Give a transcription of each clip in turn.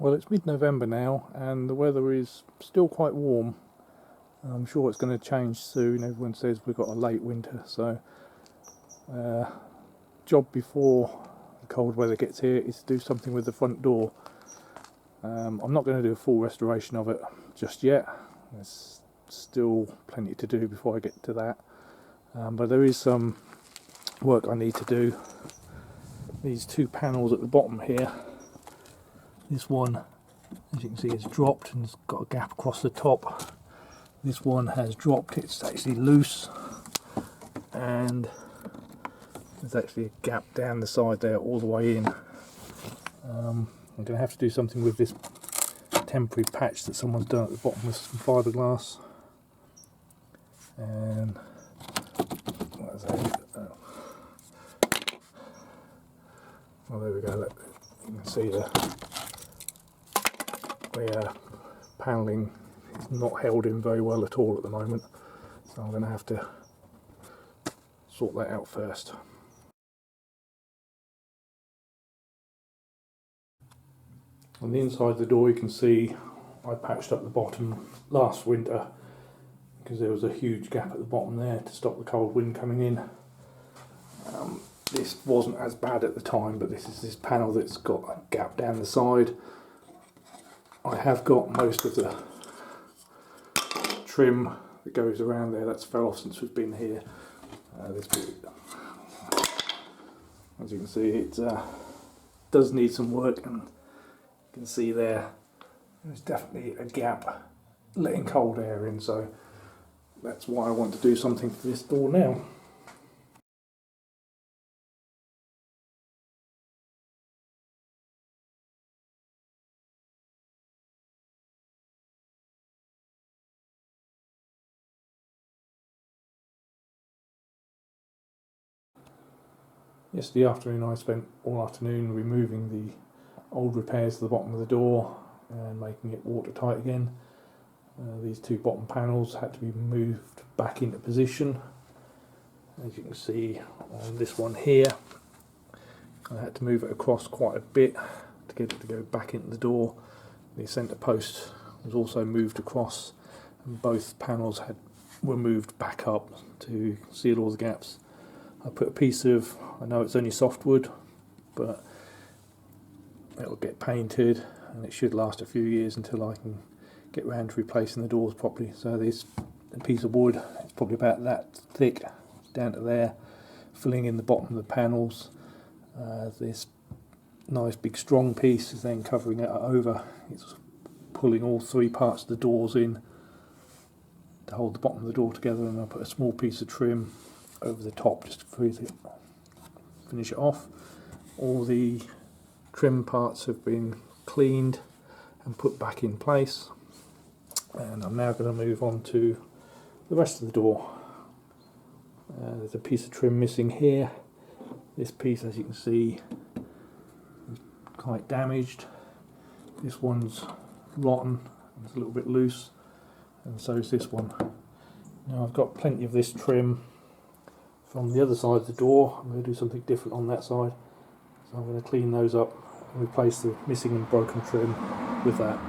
Well, it's mid-November now and the weather is still quite warm. I'm sure it's going to change soon. Everyone says we've got a late winter, so job before the cold weather gets here is to do something with the front door. I'm not going to do a full restoration of it just yet. There's still plenty to do before I get to that, but there is some work I need to do. These two panels at the bottom here, this one, as you can see, has dropped and it's got a gap across the top. This one has dropped, it's actually loose, and there's actually a gap down the side there all the way in. I'm going to have to do something with this temporary patch that someone's done at the bottom with some fiberglass. And what is that? Oh, there we go. Look, you can see the panelling is not held in very well at all at the moment, so I'm going to have to sort that out first. On the inside of the door you can see I patched up the bottom last winter because there was a huge gap at the bottom there to stop the cold wind coming in. This wasn't as bad at the time, but this is this panel that's got a gap down the side. I have got most of the trim that goes around there that's fell off since we've been here. This bit, as you can see, it does need some work, and you can see there's definitely a gap letting cold air in, so that's why I want to do something for this door now. Yesterday afternoon I spent all afternoon removing the old repairs to the bottom of the door and making it watertight again. These two bottom panels had to be moved back into position. As you can see on this one here, I had to move it across quite a bit to get it to go back into the door. The centre post was also moved across, and both panels were moved back up to seal all the gaps. I put a piece of, I know it's only softwood, but it'll get painted and it should last a few years until I can get round to replacing the doors properly. So this piece of wood, it's probably about that thick down to there, filling in the bottom of the panels. This nice big strong piece is then covering it over. It's pulling all three parts of the doors in to hold the bottom of the door together, and I put a small piece of trim over the top just to finish it off. All the trim parts have been cleaned and put back in place, and I'm now going to move on to the rest of the door. There's a piece of trim missing here. This piece, as you can see, is quite damaged. This one's rotten, it's a little bit loose, and so is this one. Now I've got plenty of this trim from the other side of the door. I'm going to do something different on that side, so I'm going to clean those up and replace the missing and broken trim with that.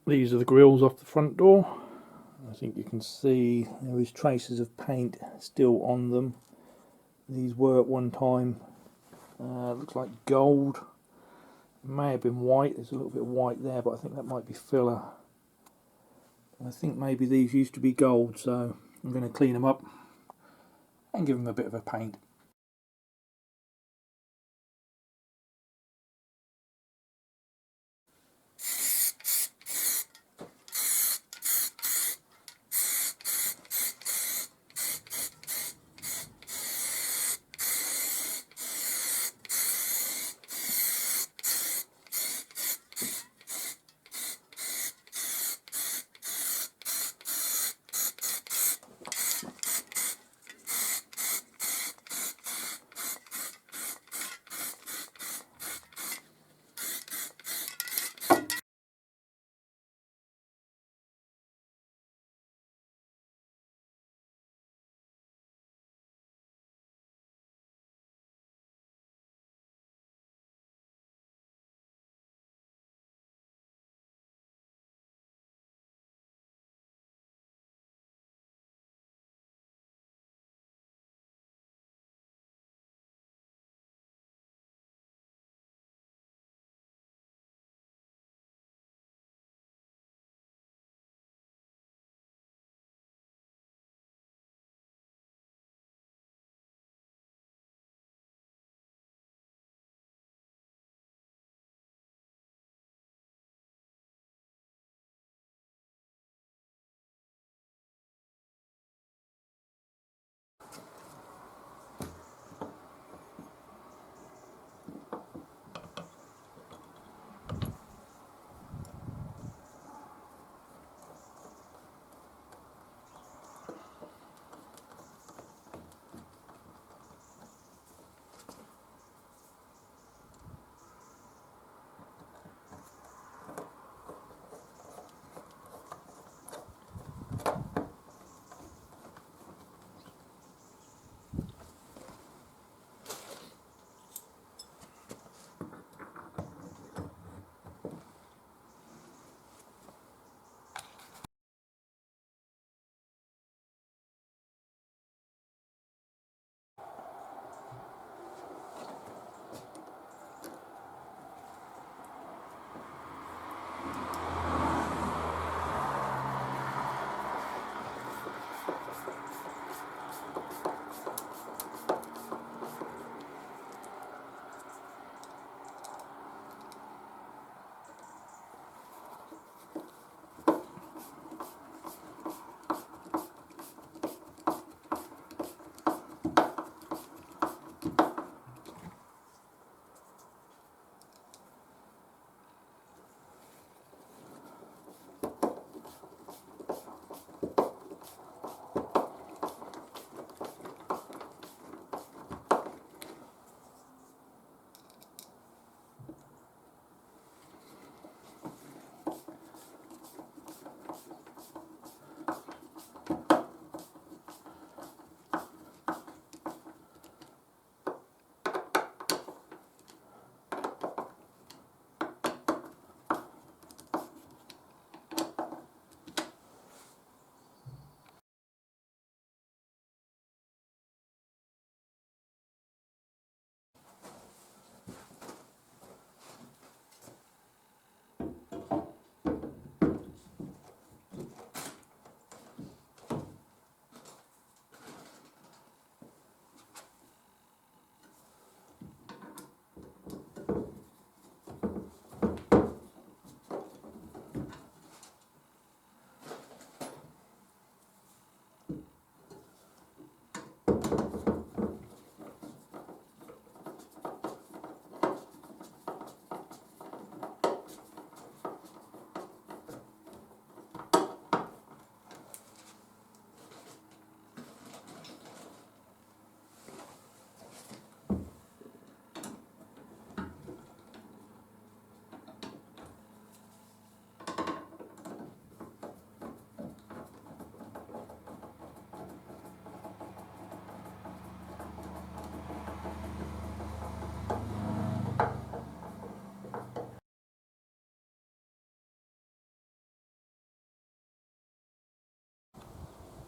These are the grills off the front door. I think you can see there is traces of paint still on them. These were at one time, looks like gold. May have been white, there's a little bit of white there, but I think that might be filler. I think maybe these used to be gold, so I'm going to clean them up and give them a bit of a paint.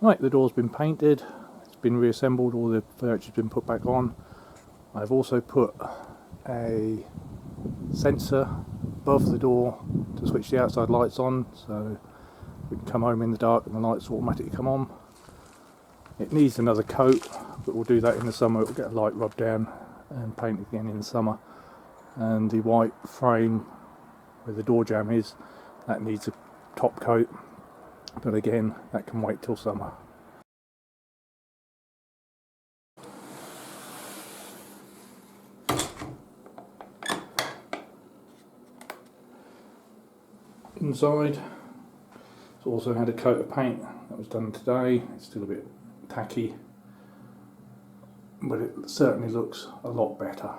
Right, the door's been painted, it's been reassembled, all the furniture's been put back on. I've also put a sensor above the door to switch the outside lights on, so we can come home in the dark and the lights automatically come on. It needs another coat, but we'll do that in the summer. It will get a light rub down and paint again in the summer. And the white frame where the door jamb is, that needs a top coat, but again that can wait till summer. Inside, it's also had a coat of paint that was done today. It's still a bit tacky, but it certainly looks a lot better.